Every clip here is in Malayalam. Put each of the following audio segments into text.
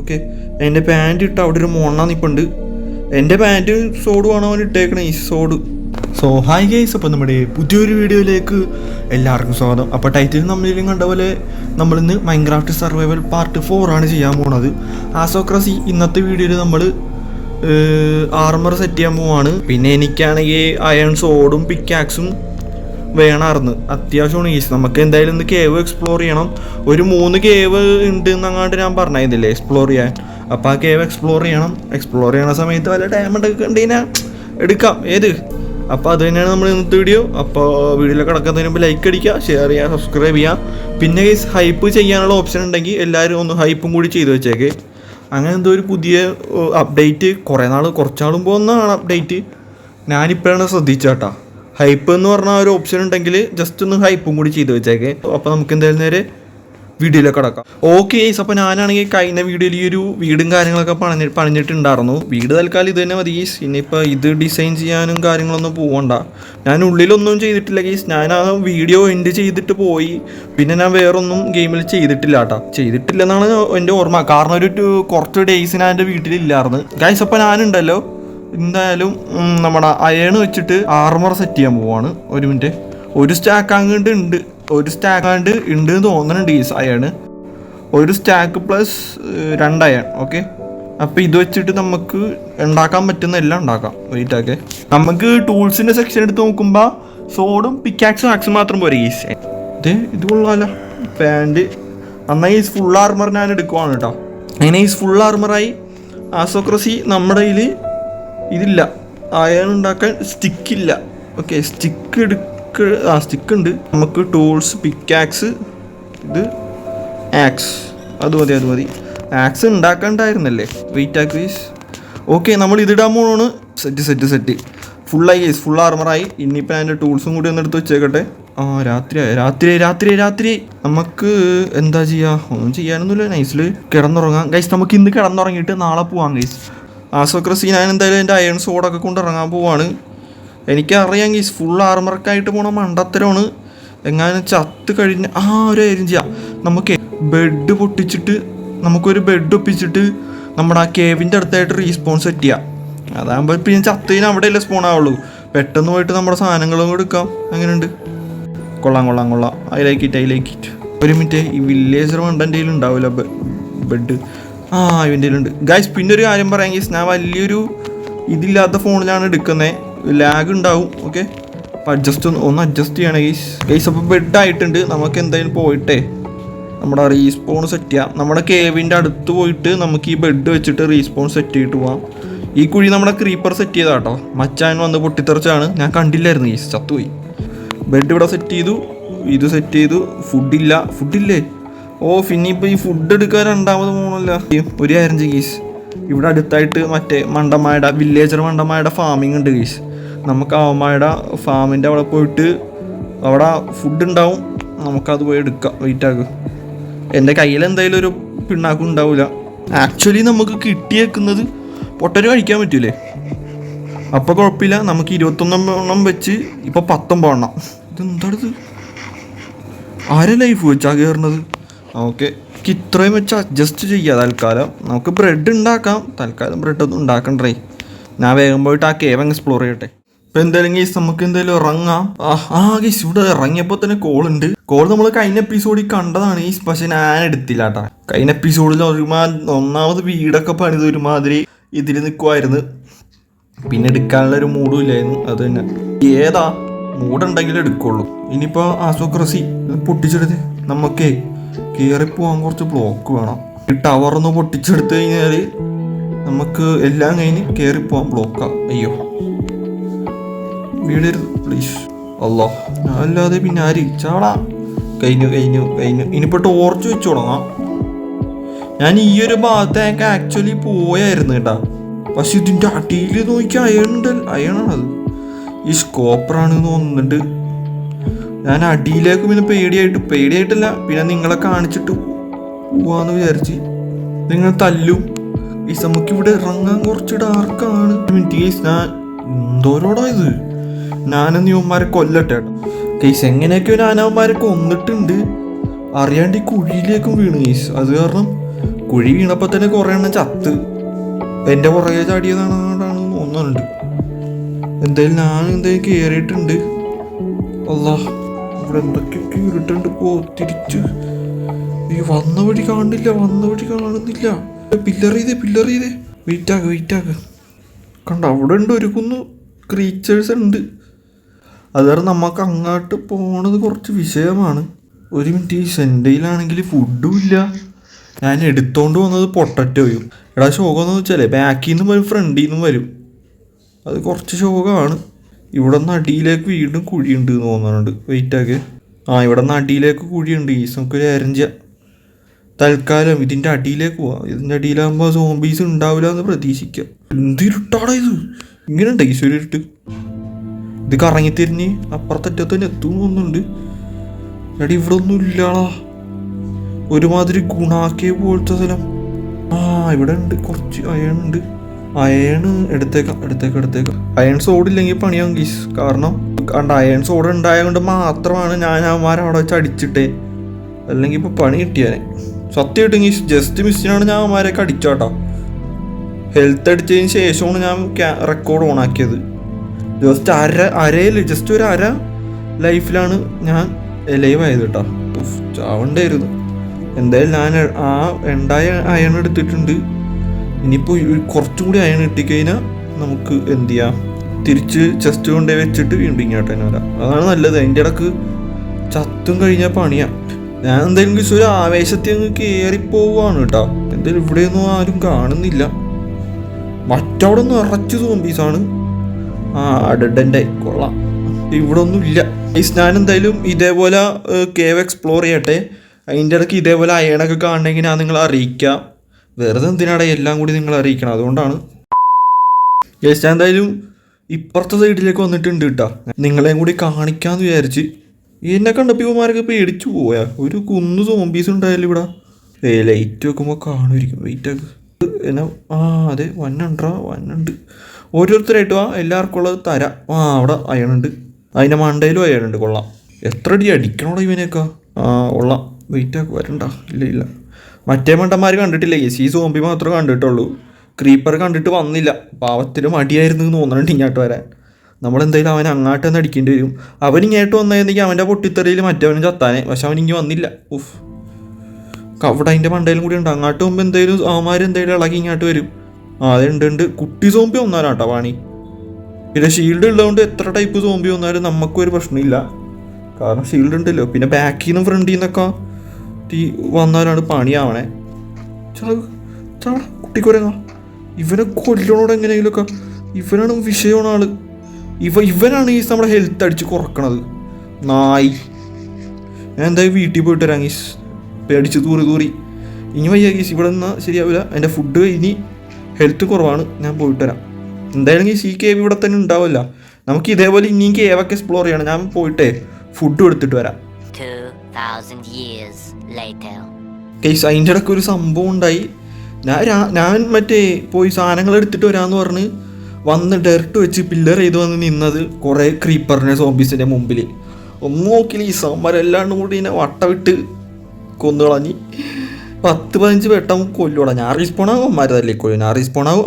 ഓക്കെ. എൻ്റെ പാൻറ് ഇട്ട് അവിടെ ഒരു മൊണ്ണ നിൽപ്പുണ്ട്. എൻ്റെ പാൻറ് സോഡുമാണ് അവൻ ഇട്ടേക്കണേ, ഈ സോഡ്. സോ ഹായ് ഗൈസ്, അപ്പോൾ നമ്മുടെ പുതിയൊരു വീഡിയോയിലേക്ക് എല്ലാവർക്കും സ്വാഗതം. അപ്പോൾ ടൈറ്റിൽ നമ്മളിലും കണ്ട പോലെ നമ്മളിന്ന് മൈൻക്രാഫ്റ്റ് സർവൈവൽ പാർട്ട് 4 ആണ് ചെയ്യാൻ പോണത്. ആസോക്രസി ഇന്നത്തെ വീഡിയോയിൽ നമ്മൾ ആർമർ സെറ്റ് ചെയ്യാൻ പോവാണ്. പിന്നെ എനിക്കാണെങ്കിൽ അയൺ സോഡും പിക്കാക്സും വേണമായിരുന്നു, അത്യാവശ്യമാണ് ഗൈസ്. നമുക്ക് എന്തായാലും ഇന്ന് കേവ് എക്സ്പ്ലോർ ചെയ്യണം. ഒരു 3 കേവ് ഉണ്ട് എന്നങ്ങാണ്ട് ഞാൻ പറഞ്ഞില്ലേ എക്സ്പ്ലോർ ചെയ്യാൻ. അപ്പോൾ ആ കേവ് എക്സ്പ്ലോർ ചെയ്യണ സമയത്ത് വല്ല ഡയമണ്ട് ഒക്കെ ഉണ്ടെങ്കിൽ എടുക്കാം ഏത്. അപ്പോൾ അത് തന്നെയാണ് നമ്മൾ ഇന്നത്തെ വീഡിയോ. അപ്പോൾ വീഡിയോയിൽ കിടക്കുന്നതിന് മുമ്പ് ലൈക്ക് അടിക്കുക, ഷെയർ ചെയ്യുക, സബ്സ്ക്രൈബ് ചെയ്യുക. പിന്നെ ഗൈസ് ഹൈപ്പ് ചെയ്യാനുള്ള ഓപ്ഷൻ ഉണ്ടെങ്കിൽ എല്ലാവരും ഒന്ന് ഹൈപ്പും കൂടി ചെയ്ത് വെച്ചേക്ക്. അങ്ങനെ എന്തോ ഒരു പുതിയ അപ്ഡേറ്റ് കുറച്ചാളും പോകുന്നതാണ് അപ്ഡേറ്റ്. ഞാനിപ്പോഴാണ് ശ്രദ്ധിച്ചാട്ടാ. ഹൈപ്പ് എന്ന് പറഞ്ഞ ഒരു ഓപ്ഷൻ ഉണ്ടെങ്കിൽ ജസ്റ്റ് ഒന്ന് ഹൈപ്പും കൂടി ചെയ്ത് വെച്ചേക്കെ. അപ്പോൾ നമുക്ക് എന്തായാലും നേരെ വീഡിയോയിലൊക്കെ കിടക്കാം. ഓക്കെ ഗൈസ്, അപ്പോൾ ഞാനാണെങ്കിൽ കഴിഞ്ഞ വീഡിയോയിൽ ഈ ഒരു വീടും കാര്യങ്ങളൊക്കെ പണിഞ്ഞിട്ടുണ്ടായിരുന്നു. വീട് തൽക്കാലം ഇത് തന്നെ മതി ഗൈസ്. ഇനിയിപ്പോൾ ഇത് ഡിസൈൻ ചെയ്യാനും കാര്യങ്ങളൊന്നും പോകണ്ട. ഞാൻ ഉള്ളിലൊന്നും ചെയ്തിട്ടില്ല ഗൈസ്. ഞാൻ ആ വീഡിയോ എൻഡ് ചെയ്തിട്ട് പോയി. പിന്നെ ഞാൻ വേറൊന്നും ഗെയിമിൽ ചെയ്തിട്ടില്ലെന്നാണ് എൻ്റെ ഓർമ്മ. കാരണം കുറച്ച് ഡേയ്സ് ഞാൻ എൻ്റെ വീട്ടിലില്ലായിരുന്നു ഗൈസ്. അപ്പോൾ ഞാനുണ്ടല്ലോ എന്തായാലും നമ്മുടെ അയൺ വെച്ചിട്ട് ആർമർ സെറ്റ് ചെയ്യാൻ പോവാണ്. ഒരു മിനിറ്റ്, ഒരു സ്റ്റാക്ക് അങ്ങോട്ട് ഉണ്ട് എന്ന് തോന്നുന്നുണ്ട് ഈ അയൺ. ഒരു സ്റ്റാക്ക് പ്ലസ് 2 അയൺ. ഓക്കെ, അപ്പോൾ ഇത് വെച്ചിട്ട് നമുക്ക് ഉണ്ടാക്കാൻ പറ്റുന്ന എല്ലാം ഉണ്ടാക്കാം. വെയിറ്റൊക്കെ നമുക്ക് ടൂൾസിൻ്റെ സെക്ഷൻ എടുത്ത് നോക്കുമ്പോൾ സോഡും പിക്കാക്സും മാത്രം പോരെ ഈസ്. ഇത് കൊള്ളാമല്ലോ പാൻറ്. എന്നാൽ ഈ ഫുൾ ആർമർ ഞാൻ എടുക്കുവാണ് കേട്ടോ. അങ്ങനെ ഈ ഫുൾ ആർമറായി ആസോക്രസി നമ്മുടെ കയ്യിൽ ഇതില്ല, അയൺ ഉണ്ടാക്കാൻ സ്റ്റിക്കില്ല. ഓക്കെ, സ്റ്റിക്ക് ഉണ്ട്. നമുക്ക് ടൂൾസ് പിക്കാക്സ്, ഇത് ആക്സ്, അത് മതി. ആക്സ് ഉണ്ടാക്കണ്ടായിരുന്നല്ലേ. വെയിറ്റ് ആക്രീസ്. ഓക്കെ, നമ്മൾ ഇതിടാൻ പോകണമാണ്. സെറ്റ് ഫുള്ളായി ഗൈസ്, ഫുൾ ആർമറായി. ഇനിയിപ്പോൾ അതിൻ്റെ ടൂൾസും കൂടി ഒന്ന് എടുത്ത് വെച്ചേക്കട്ടെ. രാത്രി നമുക്ക് എന്താ ചെയ്യുക? ഒന്നും ചെയ്യാനൊന്നുമില്ല, നൈസിൽ കിടന്നുറങ്ങാം ഗൈസ്. നമുക്ക് ഇന്ന് കിടന്നുറങ്ങിയിട്ട് നാളെ പോവാം ഗൈസ്. ആസോക്രസി ഞാൻ എന്തായാലും എൻ്റെ അയൺ സോഡൊക്കെ കൊണ്ടിറങ്ങാൻ പോവാണ്. എനിക്കറിയാം ഗൈസ്, ഫുൾ ആർമർക്കായിട്ട് പോകണ മണ്ടത്തരമാണ്. എങ്ങാനും ചത്ത് കഴിഞ്ഞ് ഒരു കാര്യം ചെയ്യാം. നമുക്ക് നമുക്കൊരു ബെഡ് ഒപ്പിച്ചിട്ട് നമ്മുടെ ആ കേവിൻ്റെ അടുത്തായിട്ട് റീസ്പോൺ സെറ്റ് ചെയ്യാം. അതാകുമ്പോൾ പിന്നെ ചത്ത് കഴിഞ്ഞാൽ അവിടെയല്ലേ സ്പോൺ ആവുള്ളൂ. പെട്ടെന്ന് പോയിട്ട് നമ്മുടെ സാധനങ്ങളും എടുക്കാം. അങ്ങനെയുണ്ട്. കൊള്ളാം. I like it. ഒരു മിനിറ്റ്, ഈ വില്ലേജർ വണ്ട എൻ്റെ കയ്യിൽ ഉണ്ടാവില്ല ബെഡ്. ഇവൻ്റെ കയ്യിലുണ്ട് ഗൈസ്. പിന്നെ ഒരു കാര്യം പറയാം ഗൈസ്, ഞാൻ വലിയൊരു ഇതില്ലാത്ത ഫോണിലാണ് എടുക്കുന്നത്. ലാഗ് ഉണ്ടാവും. ഓക്കെ, അപ്പോൾ ഒന്ന് അഡ്ജസ്റ്റ് ചെയ്യണം ഗൈസ്. അപ്പോൾ ബെഡ് ആയിട്ടുണ്ട്. നമുക്ക് എന്തായാലും പോയിട്ടേ നമ്മുടെ റീസ്പോൺ സെറ്റ് ചെയ്യാം. നമ്മുടെ കേവിൻ്റെ അടുത്ത് പോയിട്ട് നമുക്ക് ഈ ബെഡ് വെച്ചിട്ട് റീസ്പോൺ സെറ്റ് ചെയ്തിട്ട് പോവാം. ഈ കുഴി നമ്മുടെ ക്രീപ്പർ സെറ്റ് ചെയ്താ കേട്ടോ. മച്ചാൻ വന്ന് പൊട്ടിത്തെറിച്ചാണ്, ഞാൻ കണ്ടില്ലായിരുന്നു ഗൈസ്, ചത്തുപോയി. ബെഡ് ഇവിടെ സെറ്റ് ചെയ്തു, ഇത് സെറ്റ് ചെയ്തു. ഫുഡില്ലേ? ഇനിയിപ്പോൾ ഈ ഫുഡ് എടുക്കാൻ രണ്ടാമത് പോകണമല്ലോ. ഒരു കാര്യം ഗീസ്, ഇവിടെ അടുത്തായിട്ട് മറ്റേ വില്ലേജർ മണ്ടമായുടെ ഫാമിംഗ് ഉണ്ട് ഗീസ്. നമുക്ക് അവന്മാരുടെ ഫാമിൻ്റെ അവിടെ പോയിട്ട് അവിടെ ഫുഡ് ഉണ്ടാവും, നമുക്കത് പോയി എടുക്കാം. വെയിറ്റാക്കും. എൻ്റെ കയ്യിൽ എന്തായാലും ഒരു പിണ്ണാക്കും ഉണ്ടാവില്ല. ആക്ച്വലി നമുക്ക് കിട്ടിയേക്കുന്നത് പൊട്ടന് കഴിക്കാൻ പറ്റൂലേ. അപ്പോൾ കുഴപ്പമില്ല. നമുക്ക് 21 വെച്ച് ഇപ്പോൾ 19 എണ്ണം. ഇതെന്താണിത്? ആരെ ലൈഫ് വെച്ചാ കയറുന്നത്? ഓക്കെ, ഇത്രയും വെച്ച് അഡ്ജസ്റ്റ് ചെയ്യാം തൽക്കാലം. നമുക്ക് ബ്രെഡ് ഉണ്ടാക്കാം. തൽക്കാലം ബ്രെഡൊന്നും ഉണ്ടാക്കണ്ടേ. ഞാൻ വേഗം പോയിട്ട് ആ കേവ് എക്സ്പ്ലോർ ചെയ്യട്ടെ. ഇപ്പം എന്തായാലും ഗീസ് നമുക്ക് എന്തായാലും ഇറങ്ങാം. ഗീസ് ഇവിടെ ഇറങ്ങിയപ്പോൾ തന്നെ കോൾ നമ്മൾ കഴിഞ്ഞ എപ്പിസോഡിൽ കണ്ടതാണ് ഗീസ്. പക്ഷെ ഞാൻ എടുത്തില്ല കേട്ടോ. കഴിഞ്ഞ എപ്പിസോഡിൽ ഒന്നാമത് വീടൊക്കെ പണിത് ഒരുമാതിരി ഇതിൽ നിൽക്കുമായിരുന്നു. പിന്നെ എടുക്കാനുള്ള ഒരു മൂഡും ഇല്ലായിരുന്നു. അത് തന്നെ, ഏതാ മൂടുണ്ടെങ്കിലും എടുക്കുള്ളൂ. ഇനിയിപ്പോൾ ആസോക്രസി പൊട്ടിച്ചെടുത്ത് നമുക്കേ കയറിപ്പോവാൻ കുറച്ച് ബ്ലോക്ക് വേണം. ഈ ടവറൊന്ന് പൊട്ടിച്ചെടുത്ത് കഴിഞ്ഞാൽ നമുക്ക് എല്ലാം കഴിഞ്ഞ് കയറിപ്പോവാൻ ബ്ലോക്കാണ്. അയ്യോ, വീടരുത് പ്ലീസ്. അല്ലോ, അല്ലാതെ പിന്നെ ആര് ചാടാ. കഴിഞ്ഞു. ഇനിയിപ്പോൾ ടോർച്ച് വെച്ച് തുടങ്ങാം. ഞാൻ ഈ ഒരു ഭാഗത്തേക്ക് ആക്ച്വലി പോയായിരുന്നു കേട്ടാ. പക്ഷെ ഇതിൻ്റെ അടിയിൽ നോക്കിയാൽ അയണാണത്. ഈ സ്കോപ്പറാണെന്ന് തോന്നുന്നുണ്ട്. ഞാൻ അടിയിലേക്ക് പിന്നെ പേടിയായിട്ടില്ല. പിന്നെ നിങ്ങളെ കാണിച്ചിട്ട് പോവാന്ന് വിചാരിച്ച് നിങ്ങൾ തല്ലും. നമുക്കിവിടെ ഇറങ്ങാൻ കുറച്ച് ഡാർക്കാണ്. ഞാൻ എന്തോരോടാ ഇത്. ഞാനെന്ന് ഇവന്മാരെ കൊല്ലട്ടെ കേസ്. എങ്ങനെയൊക്കെയോ ഞാൻ അവന്മാരെ കൊന്നിട്ടുണ്ട് അറിയാണ്ട് ഈ കുഴിയിലേക്കും വീണു കേസ്. അത് കാരണം കുഴി വീണപ്പോൾ തന്നെ കുറേ എണ്ണം ചത്ത്. എൻ്റെ പുറകെ ചാടിയതാണെന്നാണ് തോന്നുന്നുണ്ട്. എന്തായാലും ഞാൻ എന്തായാലും കയറിയിട്ടുണ്ട്. അല്ലാ, ഇവിടെ എന്തൊക്കെയൊക്കെ ഇരുട്ടുണ്ട്. തിരിച്ച് ഈ വന്ന വഴി കാണുന്നില്ല. പില്ലർ ചെയ്തേ വെയിറ്റാക്ക്. കണ്ട, അവിടെ ഉണ്ട് ഒരു കുന്ന് ക്രീച്ചേഴ്സ് ഉണ്ട്. അതുകാരണം നമുക്ക് അങ്ങോട്ട് പോണത് കുറച്ച് വിഷയമാണ്. ഒരു മിനിറ്റ്, ഈ സെൻറ്റയിലാണെങ്കിൽ ഫുഡും ഇല്ല. ഞാൻ എടുത്തോണ്ട് വന്നത് പൊട്ടറ്റോയും. എടാ, ശോകമെന്ന് വെച്ചാലേ ബാക്കിൽ നിന്നും വരും ഫ്രണ്ടിൽ നിന്നും വരും. അത് കുറച്ച് ശോകമാണ്. ഇവിടെ നിന്ന് അടിയിലേക്ക് വീണ്ടും കുഴിയുണ്ട് എന്ന് തോന്നുന്നുണ്ട്. വെയിറ്റാക്കെ. ഇവിടെ നിന്ന് അടിയിലേക്ക് കുഴിയുണ്ട്. ഈ നമുക്കൊരു അരഞ്ച തൽക്കാലം ഇതിൻ്റെ അടിയിലേക്ക് പോവാം. ഇതിൻ്റെ അടിയിലാകുമ്പോൾ സോംബീസ് ഉണ്ടാവില്ല എന്ന് പ്രതീക്ഷിക്കാം. എന്തിരുട്ടാടാ ഇത്! ഇങ്ങനെ ഉണ്ട് ഈശ്വര ഇരുട്ട്. ഇത് കറങ്ങിത്തിരിഞ്ഞ് അപ്പുറത്തറ്റത്തന്നെ എത്തും തോന്നുന്നുണ്ട്. എടി, ഇവിടെ ഒന്നും ഇല്ലാടാ. ഒരുമാതിരി ഗുണാക്കിയ പോലത്തെ സ്ഥലം. ഇവിടെ ഉണ്ട് കുറച്ച് അയണുണ്ട്. അയണ് എടുത്തേക്കാം. അയൺ സോഡില്ലെങ്കിൽ പണിയാവും ഗീസ്. കാരണം കണ്ട, അയൺ സോഡ് ഉണ്ടായതുകൊണ്ട് മാത്രമാണ് ഞാൻ അവന്മാരെ അവിടെ വെച്ച് അടിച്ചിട്ടേ. അല്ലെങ്കിൽ ഇപ്പോൾ പണി കിട്ടിയാനെ സത്യമായിട്ടും ഗീസ്. ജസ്റ്റ് മിസ്സിനാണ് ഞാൻ അവന്മാരെയൊക്കെ അടിച്ചോട്ടോ. ഹെൽത്ത് അടിച്ചതിന് ശേഷമാണ് ഞാൻ റെക്കോർഡ് ഓണാക്കിയത്. ജസ്റ്റ് ഒരു അര ലൈഫിലാണ് ഞാൻ ലൈവ് ആയത് കേട്ടോ. ചാവണ്ടായിരുന്നു. എന്തായാലും ഞാൻ ഉണ്ടായ അയൺ എടുത്തിട്ടുണ്ട്. ഇനിയിപ്പോൾ കുറച്ചും കൂടി അയൺ കിട്ടിക്കഴിഞ്ഞാൽ നമുക്ക് എന്ത് ചെയ്യാം, തിരിച്ച് ചെസ്റ്റ് കൊണ്ടേ വെച്ചിട്ട് വീണ്ടും ഇങ്ങോട്ട് തന്നെ വരാം. അതാണ് നല്ലത്. അതിൻ്റെ ഇടക്ക് ചത്തും കഴിഞ്ഞാൽ പണിയാണ്. ഞാൻ എന്തായാലും ഒരു ആവേശത്തിൽ അങ്ങ് കയറിപ്പോവാണ് കേട്ടോ. എന്തായാലും ഇവിടെയൊന്നും ആരും കാണുന്നില്ല. മറ്റവിടെ നിറച്ച് സോംബീസാണ്. ഡെഡൻ്റെ കൊള്ളാം. ഇവിടെ ഒന്നും ഇല്ല. ഞാൻ എന്തായാലും ഇതേപോലെ കേവ് എക്സ്പ്ലോർ ചെയ്യട്ടെ. അതിൻ്റെ ഇടയ്ക്ക് ഇതേപോലെ അയണൊക്കെ കാണണമെങ്കിൽ ഞാൻ നിങ്ങളെ അറിയിക്കാം. വെറുതെ എന്തിനാടെ എല്ലാം കൂടി നിങ്ങൾ അറിയിക്കണം. അതുകൊണ്ടാണ് ഞാൻ എന്തായാലും ഇപ്പുറത്തെ സൈഡിലേക്ക് വന്നിട്ടുണ്ട് കേട്ടോ. നിങ്ങളെയും കൂടി കാണിക്കാമെന്ന് വിചാരിച്ച്. എന്നെ കണ്ടപ്പോൾ ഇവന്മാരൊക്കെ പേടിച്ചു പോയാ. ഒരു കുന്ന് സോംബീസ് ഉണ്ടായാലും ഇവിടെ. ലൈറ്റ് വെക്കുമ്പോൾ കാണുമായിരിക്കും. വെയിറ്റൊക്കെ എന്നാ. അതെ, വന്നുണ്ട്. ഓരോരുത്തരായിട്ട് എല്ലാവർക്കും ഉള്ളത് തരാം. അവിടെ അയണുണ്ട്. അതിൻ്റെ മണ്ടയിലും അയണുണ്ട്. കൊള്ളാം. എത്ര അടി അടിക്കണോടാ ഇവനെയൊക്കെ. കൊള്ളാം. വെയിറ്റാക്ക് വരണ്ട. ഇല്ല. മറ്റേ മണ്ടന്മാർ കണ്ടിട്ടില്ല. ഈ സോംബി മാത്രമേ കണ്ടിട്ടുള്ളൂ. ക്രീപ്പർ കണ്ടിട്ട് വന്നില്ല. പാവത്തിലും മടിയായിരുന്നു എന്ന് തോന്നുന്നുണ്ട് ഇങ്ങോട്ട് വരാൻ. നമ്മളെന്തായാലും അവൻ അങ്ങോട്ട് തന്നെ അടിക്കേണ്ടി വരും. അവൻ ഇങ്ങോട്ട് വന്നതെങ്കിൽ അവൻ്റെ പൊട്ടിത്തെറിയിൽ മറ്റവനും ചത്താനെ. പക്ഷെ അവൻ ഇങ്ങനെ വന്നില്ല. അവിടെ അതിൻ്റെ മണ്ടയിലും കൂടി ഉണ്ട്. അങ്ങോട്ട് പോകുമ്പോൾ എന്തായാലും അവന്മാരെന്തായാലും ഇളകി ഇങ്ങോട്ട് വരും. അതുണ്ട്. കുട്ടി സോംബി വന്നാലാട്ടോ പണി. പിന്നെ ഷീൽഡ് ഉള്ളതുകൊണ്ട് എത്ര ടൈപ്പ് സോംബി വന്നാലും നമുക്കൊരു പ്രശ്നമില്ല. കാരണം ഷീൽഡ് ഉണ്ടല്ലോ. പിന്നെ ബാക്കിൽ നിന്നും ഫ്രണ്ടിൽ നിന്നൊക്കെ വന്നാലാണ് പണിയാവണേ. കുട്ടിക്കുരങ്ങ ഇവനെ കൊല്ലണോട് എങ്ങനെയെങ്കിലുമൊക്കെ. ഇവനാണ് വിഷയമാണ് ആള്. ഇവനാണ് ഈ നമ്മുടെ ഹെൽത്ത് അടിച്ച് കുറക്കണത്. നായി. ഞാൻ എന്തായാലും വീട്ടിൽ പോയിട്ട് വരാം ഗീസ്. പേടിച്ച് തൂറി ഇനി വയ്യ ഗീസ്. ഇവിടെ നിന്നാൽ ശരിയാവില്ല. എൻ്റെ ഫുഡ് ഇനി ഹെൽത്ത് കുറവാണ്. ഞാൻ പോയിട്ട് വരാം. എന്തായാലും ഗീസ് ഈ കേവ് ഇവിടെ തന്നെ ഉണ്ടാവില്ല. നമുക്ക് ഇതേപോലെ ഇനിയും കേവൊക്കെ എക്സ്പ്ലോർ ചെയ്യണം. ഞാൻ പോയിട്ടേ ഫുഡ് എടുത്തിട്ട് വരാം. കേസ് അതിൻ്റെ ഇടയ്ക്ക് ഒരു സംഭവം ഉണ്ടായി. ഞാൻ മറ്റേ പോയി സാധനങ്ങൾ എടുത്തിട്ട് വരാമെന്ന് പറഞ്ഞ് വന്ന് ഡയറക്റ്റ് വെച്ച് പില്ലർ ചെയ്ത് വന്ന് നിന്നത് കുറേ ക്രീപ്പറിനെ സോംബീസിൻ്റെ മുമ്പിൽ. ഒന്നും നോക്കിയില്ല. ഈ സമ്മരെല്ലാം കൂടി ഇങ്ങനെ വട്ടവിട്ട് കൊന്നുകളഞ്ഞ് 10-15 വെട്ടം കൊല്ലൂടാ. ഞാൻ റീസ്പോണാകും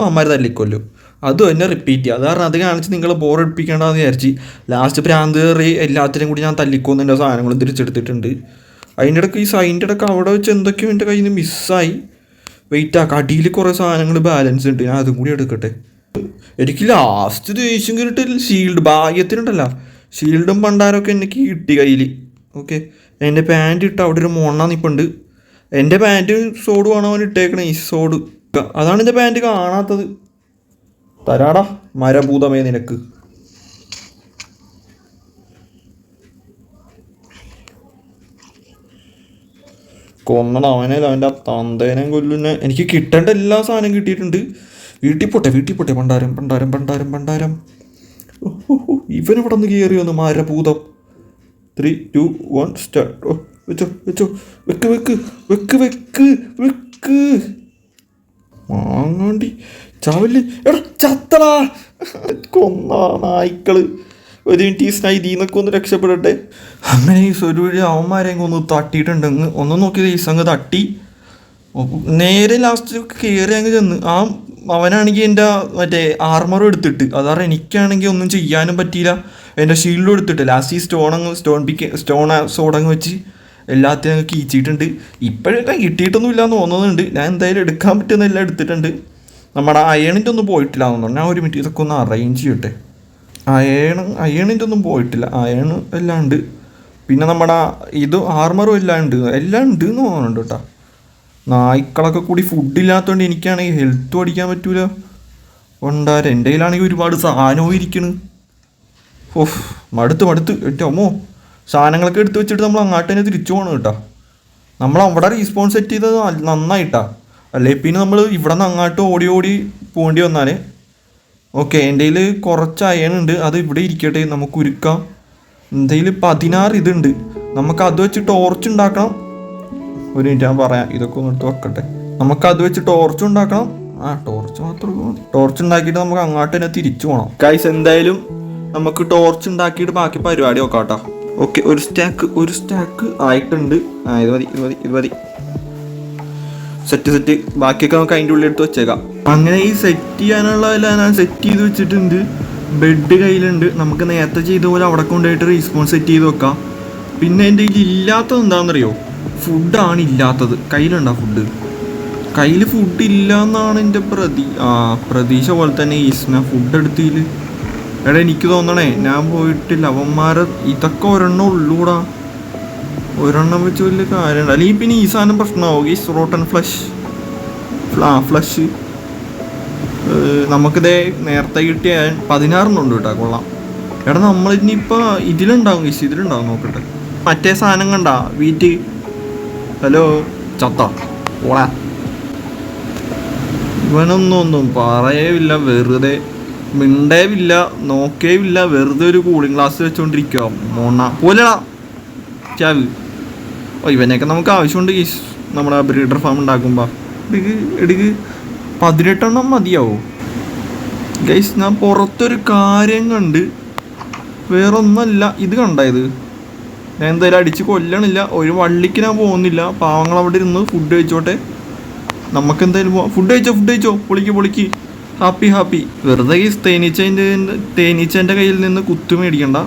അമ്മമാർ തല്ലിക്കൊല്ലും. അതും എന്നെ റിപ്പീറ്റ് ചെയ്യുക. അത് കാരണം അത് കാണിച്ച് നിങ്ങൾ ബോറടിപ്പിക്കേണ്ടതെന്ന് വിചാരിച്ച് ലാസ്റ്റ് പ്രാന്ത് കയറി എല്ലാത്തിനും കൂടി ഞാൻ തല്ലിക്കൊന്നതിൻ്റെ സാധനങ്ങളും തിരിച്ചെടുത്തിട്ടുണ്ട്. അതിൻ്റെ ഇടയ്ക്ക് അതിൻ്റെ ഇടയ്ക്ക് അവിടെ വെച്ച് എന്തൊക്കെയോ എൻ്റെ കയ്യിൽ നിന്ന് മിസ്സായി. വെയിറ്റാക്കാം. അടിയിൽ കുറേ സാധനങ്ങൾ ബാലൻസ് ഉണ്ട്. ഞാൻ അതും കൂടി എടുക്കട്ടെ. എനിക്ക് ലാസ്റ്റ് ദേഷ്യം കയറിയിട്ട് ഷീൽഡ് ഭാഗ്യത്തിനുണ്ടല്ലോ. ഷീൽഡും പണ്ടാരമൊക്കെ എനിക്ക് കിട്ടി കയ്യിൽ. ഓക്കെ, എൻ്റെ പാൻറ്റ് ഇട്ട് അവിടെ ഒരു മൊണ്ണ നിൽപ്പുണ്ട്. എൻ്റെ പാൻറ്റ് സോഡ് വേണം അവൻ ഇട്ടേക്കണേ. ഈ സോഡ് അതാണ് എൻ്റെ പാൻറ്റ് കാണാത്തത്. തരാടാ മരഭൂതമേ നിനക്ക്. കൊന്നണം അവനെ. അവൻ്റെ തന്തേനെ കൊല്ലുന്നെ. എനിക്ക് കിട്ടേണ്ട എല്ലാ സാധനവും കിട്ടിയിട്ടുണ്ട്. വീട്ടിൽ പോട്ടെ. പണ്ടാരം. ഇവനിവിടെ നിന്ന് കയറി വന്നു മരഭൂതം. 3, 2, 1 സ്റ്റാർട്ട്. വെച്ചോ. വെക്ക്. വാങ്ങാണ്ടി ചാവല്. എടാ ചത്തടാ. കൊന്ന നായ്ക്കള്. ഒരു മിനിറ്റ് ഈ സ്നൈതിന്നൊക്കെ ഒന്ന് രക്ഷപ്പെടട്ടെ. അങ്ങനെ ഈ ഒരു വഴി അവന്മാരെങ്കിൽ ഒന്ന് തട്ടിയിട്ടുണ്ടെങ്കിൽ ഒന്ന് നോക്കിയത് ഈ സംഘം തട്ടി. നേരെ ലാസ്റ്റ് കയറി അങ്ങ് ചെന്ന് അവനാണെങ്കിൽ എൻ്റെ മറ്റേ ആർമറും എടുത്തിട്ട് അതാണ് എനിക്കാണെങ്കിൽ ഒന്നും ചെയ്യാനും പറ്റിയില്ല. എൻ്റെ ഷീൽഡും എടുത്തിട്ട് ലാസ്റ്റ് ഈ സ്റ്റോൺ സോഡങ്ങ് വെച്ച് എല്ലാത്തിനും അങ്ങ് കീച്ചിട്ടുണ്ട്. ഇപ്പോഴൊക്കെ കിട്ടിയിട്ടൊന്നും ഇല്ലാന്ന് തോന്നുന്നുണ്ട്. ഞാൻ എന്തായാലും എടുക്കാൻ പറ്റുന്നതെല്ലാം എടുത്തിട്ടുണ്ട്. നമ്മുടെ അയണിൻ്റെ ഒന്നും പോയിട്ടില്ല എന്ന് പറഞ്ഞു. ഞാൻ ഒരു മിനിറ്റ് ഇതൊക്കെ ഒന്ന് അറേഞ്ച് ചെയ്യട്ടെ. അയണിൻ്റെ ഒന്നും പോയിട്ടില്ല. അയൺ എല്ലാം ഉണ്ട്. പിന്നെ നമ്മുടെ ഇത് ആർമറും എല്ലാം ഉണ്ട് എന്ന് തോന്നുന്നുണ്ട് കേട്ടോ. നായ്ക്കളൊക്കെ കൂടി ഫുഡില്ലാത്തതുകൊണ്ട് എനിക്കാണെങ്കിൽ ഹെൽത്തും അടിക്കാൻ പറ്റൂല. ഉണ്ടാരെ എൻ്റെ കയ്യിലാണെങ്കിൽ ഒരുപാട് സാധനവും ഇരിക്കണ്. ഓഹ് മടുത്ത് എൻ്റെ അമ്മോ. സാധനങ്ങളൊക്കെ എടുത്ത് വെച്ചിട്ട് നമ്മൾ അങ്ങോട്ട് തന്നെ തിരിച്ചു പോകണം കേട്ടോ. നമ്മൾ അവിടെ റീസ്പോൺസ് സെറ്റ് ചെയ്തത് നന്നായിട്ടാ. അല്ലേ പിന്നെ നമ്മൾ ഇവിടെ നിന്ന് അങ്ങോട്ട് ഓടി പോകേണ്ടി വന്നാലേ. ഓക്കെ എൻ്റെ കയ്യിൽ കുറച്ച് അയണുണ്ട്. അത് ഇവിടെ ഇരിക്കട്ടെ, നമുക്ക് ഉരുക്കാം. എൻ്റെ കയ്യിൽ 16 ഇതുണ്ട്. നമുക്ക് അത് വെച്ച് ടോർച്ച് ഉണ്ടാക്കണം. ഒരു മിനിറ്റ് ഞാൻ പറയാം, ഇതൊക്കെ ഒന്ന് എടുത്ത് വെക്കട്ടെ. നമുക്കത് വെച്ച് ടോർച്ച് ഉണ്ടാക്കണം. ടോർച്ച് മാത്രം മതി. ടോർച്ച് ഉണ്ടാക്കിയിട്ട് നമുക്ക് അങ്ങോട്ട് തന്നെ തിരിച്ചു പോകണം. ഗൈസ് എന്തായാലും നമുക്ക് ടോർച്ച് ഉണ്ടാക്കിയിട്ട് ബാക്കി പരിപാടി നോക്കാം കേട്ടോ. ഓക്കെ ഒരു സ്റ്റാക്ക് ആയിട്ടുണ്ട്. ഇത് മതി. സെറ്റ് ബാക്കിയൊക്കെ നമുക്ക് അതിൻ്റെ ഉള്ളിൽ എടുത്ത് വെച്ചേക്കാം. അങ്ങനെ ഈ സെറ്റ് ചെയ്യാനുള്ളതെല്ലാം ഞാൻ സെറ്റ് ചെയ്ത് വെച്ചിട്ടുണ്ട്. ബെഡ് കയ്യിലുണ്ട്. നമുക്ക് നേരത്തെ ചെയ്ത പോലെ അവിടെ കൊണ്ടുപോയിട്ട് റീസ്പോൺസ് സെറ്റ് ചെയ്ത് വെക്കാം. പിന്നെ എൻ്റെ കയ്യിൽ ഇല്ലാത്തത് എന്താണെന്നറിയോ? ഫുഡാണ് ഇല്ലാത്തത്. കയ്യിലുണ്ടോ ഫുഡ്? കയ്യിൽ ഫുഡ് ഇല്ല എന്നാണ് എൻ്റെ പ്രതീക്ഷ പോലെ തന്നെ ഞാൻ ഫുഡ് എടുത്തില്ല. എടാ എനിക്ക് തോന്നണേ ഞാൻ പോയിട്ടില്ല. അവന്മാരെ ഇതൊക്കെ ഒരെണ്ണം ഉള്ളൂടാ. ഒരെണ്ണം വെച്ച് വലിയ കാര്യമുണ്ട്. അല്ലെങ്കിൽ പിന്നെ ഈ സാധനം പ്രശ്നമാവും. ഈ റോട്ടൻ ഫ്ലഷ് നമുക്കിതേ നേരത്തെ കിട്ടിയ 16 ഉണ്ട് കേട്ടോ. കൊള്ളാം. എടാ നമ്മളിനിപ്പോൾ ഇതിലുണ്ടാവും നോക്കട്ടെ. മറ്റേ സാധനം കണ്ടാ വീറ്റ്. ഹലോ ചത്ത ഓളാ. ഇവനൊന്നും പറയേയില്ല, വെറുതെ മിണ്ടേവില്ല, നോക്കേവില്ല, വെറുതെ ഒരു കൂളിംഗ് ഗ്ലാസ് വെച്ചോണ്ടിരിക്കുക. പോലെടാ ചാവ്. ഇവനെയൊക്കെ നമുക്ക് ആവശ്യമുണ്ട് ഗീസ്. നമ്മുടെ ബ്രീഡർ ഫാം ഉണ്ടാക്കുമ്പോൾ എടുക്ക് 18 മതിയാവോ ഗൈസ്? ഞാൻ പുറത്തൊരു കാര്യം കണ്ട്, വേറൊന്നല്ല. ഇത് കണ്ടായത് ഞാൻ എന്തായാലും അടിച്ച് കൊല്ലണില്ല. ഒരു വള്ളിക്ക് ഞാൻ പോകുന്നില്ല. പാവങ്ങൾ അവിടെ ഇരുന്ന് ഫുഡ് കഴിച്ചോട്ടെ. നമുക്ക് എന്തായാലും പോവാം. ഫുഡ് കഴിച്ചോ. പൊളിക്ക്. ഹാപ്പി. വെറുതെ ഈ തേനീച്ചേൻ്റെ കയ്യിൽ നിന്ന് കുത്തു മേടിക്കണ്ട.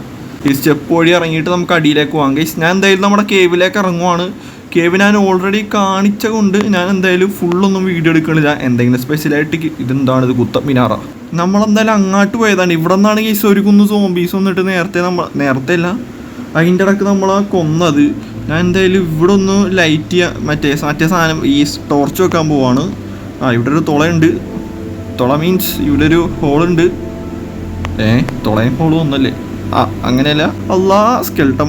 ഈ സ്റ്റെപ്പ് വഴി ഇറങ്ങിയിട്ട് നമുക്ക് അടിയിലേക്ക് പോകാം ഗൈസ്. ഞാൻ എന്തായാലും നമ്മുടെ കേവിലേക്ക് ഇറങ്ങുവാണ്. കേവ് ഞാൻ ഓൾറെഡി കാണിച്ച കൊണ്ട് ഞാൻ എന്തായാലും ഫുള്ളൊന്നും വീഡിയോ എടുക്കണില്ല. എന്തെങ്കിലും സ്പെഷ്യലായിട്ട് ഇത് കുത്ത മിനാറ. നമ്മളെന്തായാലും അങ്ങോട്ട് പോയതാണ്. ഇവിടെ നിന്നാണ് ഗൈസ് ഒരു കുന്ന് സോംബീസ് വന്നിട്ട് നേരത്തെ അല്ല അതിൻ്റെ ഇടയ്ക്ക് നമ്മളാ കൊന്നത്. ഞാൻ എന്തായാലും ഇവിടെ ഒന്ന് ലൈറ്റ് ചെയ്യാൻ മറ്റേ സാധനം ഈ ടോർച്ച് വെക്കാൻ പോവാണ്. ഇവിടെ ഒരു തുളയുണ്ട്. തുള മീൻസ് ഇവിടെ ഒരു ഹോളുണ്ട്. തുളയും ഹോളും ഒന്നല്ലേ? അങ്ങനെയല്ല. അല്ലാ സ്കെൽട്ടൻ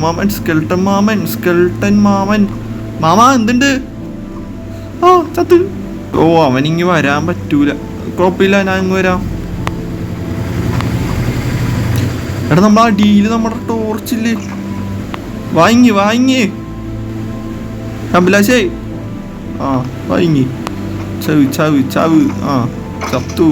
മാമൻ മാമ എന്തുണ്ട്? ചത്ത്. അവനിങ്ങി വരാൻ പറ്റൂല. കുഴപ്പമില്ല, ഞാൻ ഇങ്ങ് വരാം. എടാ നമ്മൾ ആ ഡീല് നമ്മുടെ ടോർച്ചില്ലേ വാങ്ങി അഭിലാഷേ വാങ്ങി ചാവ് ചത്തു.